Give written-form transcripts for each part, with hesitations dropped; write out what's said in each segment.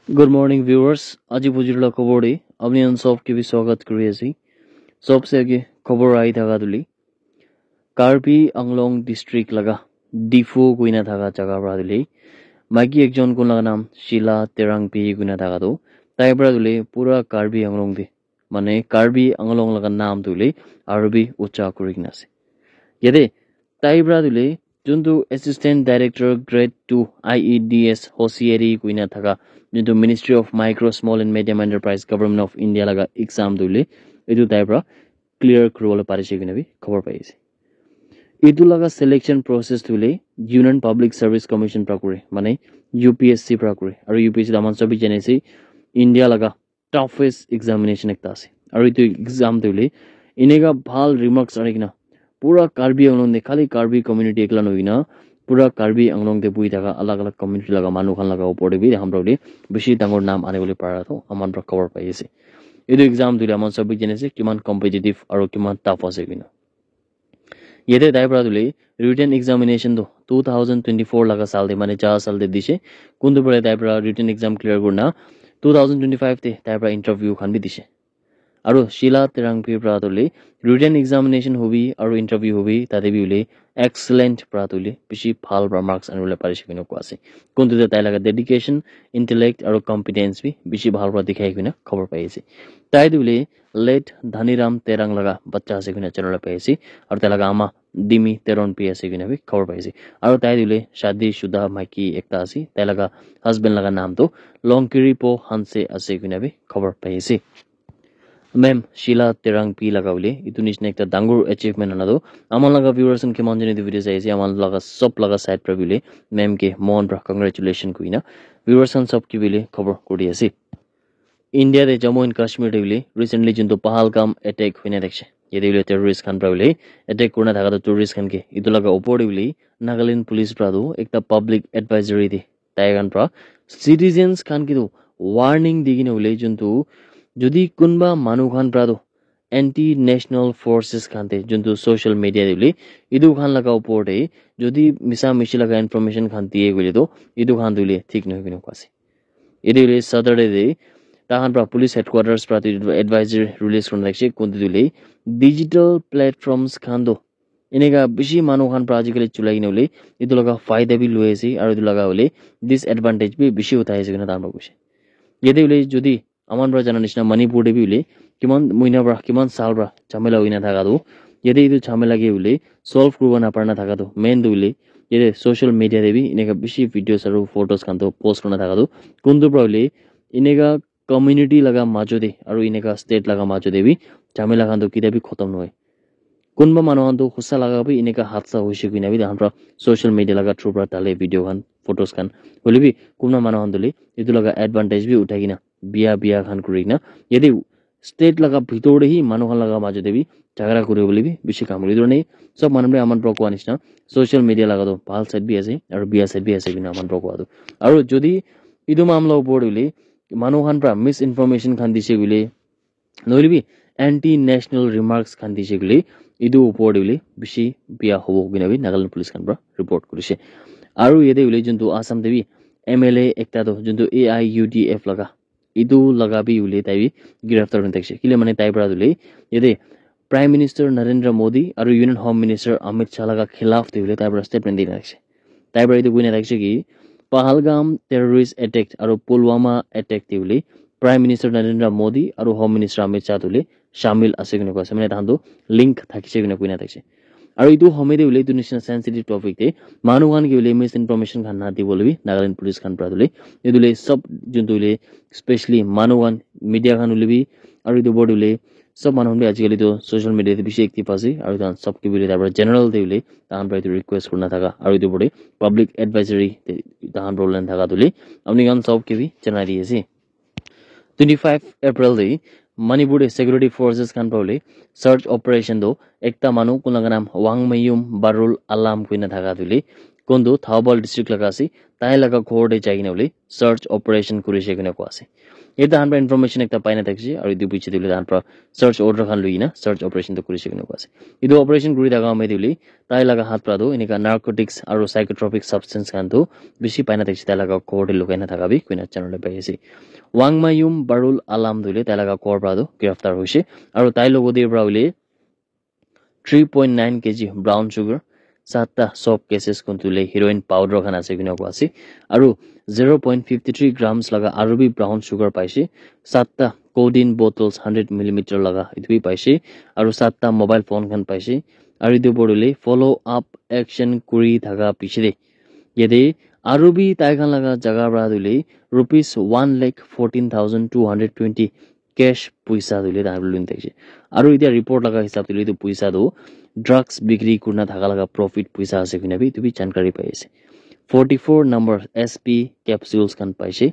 Good morning viewers. Aji bujirla khobore apni an sob ke bi swagat kuri ase. Sobse age khobor ai thaga duli. Karbi Anglong district laga Difo guina thaga jaga pra duli. Magi ekjon kun laga naam Sheila Terangpi guina thaga do. Tai pra duli pura Karbi Anglong de. Mane Karbi Anglong laga naam duli Arabi ucha kuri kina ase. Yede tai pra duli juntu assistant director grade 2 IEDS Hosieri guina thaga juntu Ministry of Micro Small and Medium Enterprise Government of India laga exam duli etu tai pra clear kurwala parise guina bi khabar pai ase. Etu laga selection process duli Union Public Service Commission pra kure mane UPSC pra kure aru UPSC daman sabi jane ase India laga toughest examination ekta ase aru etu exam duli inega bhal remarks arikina pura Karbi Anglong de khali Karbi community ekla noina pura Karbi Anglong de bui daga alag alag community laga manu khan laga upor de bi hamra de beshi dangor naam ane bole para tho aman pra cover pai ase edu exam duli aman sabi jane ase kiman competitive aru kiman tough ase bina yete dai pra duli written examination do 2024 laga sal de mane 4 sal de dise kundu pore dai pra written exam clear kurna 2025 te dai pra interview khan bi dise aru Sheila Terangpi pratuli written examination hobi aru interview hobi tade bi ule excellent pratuli bishi phal pra marks anule parise kina ko ase kuntu tai laga dedication intellect aru competence bi bishi bhal pra dikhai kina khabar pai ase tai dule late Dhaniram Terang laga bachcha ase kina channel pai ase aru tai laga ama Dimi Teron pi ase kina bi khabar pai ase aru tai dule shadi shuda maiki ekta ase tai laga husband laga naam to Longkiri po Hanse ase kina bi khabar pai ase Ma'am Sheila Terangpi lagaule itu nisne ekta dangur achievement anado aman laga viewers ke manjani the video saisi aman laga sop laga side pra bile ma'am ke mon bra congratulation kuina viewers an sop ki bile khabar kori ase India de Jammu and Kashmir de bile recently junto Pahalgam attack hoina dekhche yede bile terrorist khan pra bile attack kurna thaga to tourist khan ke itu laga opor de bile Nagaland police pra do ekta public advisory de taigan pra citizens khan ki do warning digine bile junto যদি কোনবা মানুহ খান প্ৰাদো anti national ফোৰ্সেস খানতে যোনটো social media দিলি ইদু খান লাগা উপৰতে যদি মিছা মিছি লাগা ইনফরমেশন খান দিয়ে গলি তো ইদু খান দিলে ঠিক নহয় কিনো কাছে ইদিলে সাটারডে দে তাহান প্রা পুলিশ হেডকোয়ার্টার্স প্রা এডভাইজারি রিলিজ করন লাগছে কোনতে দিলে ডিজিটাল প্ল্যাটফর্মস খান দো এনেকা বেশি মানুহ খান প্রা আজিকালি চুলাই নলে ইদু লাগা ফায়দা বি লয়েছে আর ইদু লাগা হলে ডিসঅ্যাডভান্টেজ বি বেশি উঠাইছে কিনা তার কৈছে ইদে হলে যদি aman bra jana nishna Manipur de bi ule kiman muina bra kiman sal bra chamela hoina thaga do yede idu chamela ge ule solve kurba na parna thaga do main do ule yede social media de bi ineka bishi videos aru photos kan to post kurna thaga do kundu bra ule ineka community laga majo de aru ineka state laga majo de bi chamela kan to kida bi khotam noy kunba manu han to khussa laga bi ineka hatsa hoise kuina bi hamra social media laga through bra tale video kan photos kan hole bi kunna manu han dole idu laga advantage bi uthai kina बिया खान कुरिना यदि state लगा भितोरे ही मानु खान लगा माजे देबी झगड़ा करे बोली भी बेसी काम लिदो नै सब मानबे आमान ब्रको अनिसना सोशल मीडिया लगा दो भाल साइड भी আছে और बिया साइड भी আছে बिना आमान ब्रको आदो और যদি इदु मामला पड़िले मानु खान प्रा मिस इनफरमेशन खान दिसे गले नलिबी एंटी नेशनल रिमार्क्स खान दिसे गले इदु पड़िले बेसी बिया होबो बिनाबी नागालैंड पुलिस खान प्रा रिपोर्ट करिसे और यदि उले जंतु आसाम देबी एमएलए एकता दो जंतु AIUDF लगा इदु लगा भी उले ताई गिरफ्तार होने तक किले माने ताई परा दुले यदि प्राइम मिनिस्टर नरेंद्र मोदी और union home minister Amit Shah लगा खिलाफ थे उले ताई परा स्टेटमेंट दिना तक ताई परा इदु गुने तक कि पहलगाम टेररिस्ट अटैक और पुलवामा अटैक थे उले प्राइम मिनिस्टर नरेंद्र मोदी और होम मिनिस्टर अमित शाह दुले शामिल আছে কিনে কৈছে মানে তাহাঁতো লিংক থাকিছে কিনে কুইনা থাকছে আৰু ইটো হমেদে উলে ইটো নিচিনা সেন্সিটিভ টপিক তে মানুহ খান কি উলে মিস ইনফরমেশন খান না দিবলবি নাগালেন্ড পুলিশ খান প্রাদুলে ইদুলে সব জন্তুলে স্পেশালি মানুহ খান মিডিয়া খান উলিবি আৰু ইটো বড উলে সব মানুহ বি আজিকালি তো সোশ্যাল মিডিয়াতে বেশি একটিভ আছে আৰু তান সব কি বিলে তাৰপৰ জেনাৰেল দে উলে তাহান প্ৰায় ৰিকোয়েস্ট কৰনা থাকা আৰু ইটো বডে পাবলিক এডভাইজারি তাহান প্রবলেম থাকা তুলে আপনি গান সব কি বি জানাই দিয়েছি 25 April day Manipur security forces kan paule search operation do ekta manu kunaga naam Wangmayum Barul Alam kuina thaga duli কোনটো থাউবল ডিস্ট্রিক্ট লাগা আছে তাই লাগা ঘৰতে যাই কিনে বলে সাৰ্চ অপাৰেশন কৰিছে কিনে কোৱা আছে এটা হানবা ইনফৰমেশন একটা পাইনা থাকছে আৰু ইটো পিছে দিলে তান পৰা সাৰ্চ অৰ্ডাৰ খান লইনা সাৰ্চ অপাৰেশন তো কৰিছে কিনে কোৱা আছে ইটো অপাৰেশন কৰি থাকা আমি দিলি তাই লাগা হাত পৰা দো এনেকা নাৰ্কোটিক্স আৰু সাইকোট্ৰপিক সাবস্টেন্স খান তো বেশি পাইনা থাকছে তাই লাগা ঘৰতে লুকাই না থাকাবি কিনা চ্যানেলে পাইছে ওয়াংমায়ুম বাৰুল আলাম দিলে তাই লাগা ঘৰ পৰা দো গ্ৰেফতাৰ হৈছে আৰু তাই লগতে পৰা উলি 3.9 kg brown sugar 7টা soap cases kontule heroin powder khan ase kina ko ase aru 0.53 grams laga arubi brown sugar paise 7টা codeine bottles 100 mm laga itbi paise aru 7টা mobile phone khan paise aru idu bodole follow up action kuri thaga pichide yede arubi tai khan laga jaga bra dule rupees 1,14,220 cash puisa dile dablun thakse aru itia report laga hisab dile tu puisa do drugs bikri kurna thaga laga profit puisa ase kina bi tu bi jankari pai ase 44 number SP capsules kan paise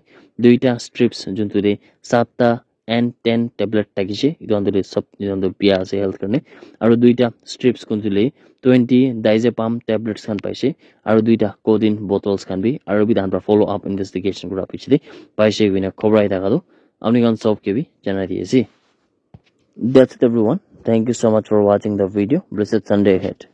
duita strips juntu de 7ta and 10 tablet takise idu andole sab idu pia ase health karne aru duita strips kontule 20 diazepam tablets kan paise aru duita codeine bottles kan bi aru bi dan follow up investigation kura pichide paise kina khobrai thaga do amni kan sob ke bi janai diye. That's it everyone. Thank you so much for watching the video. Blessed Sunday ahead.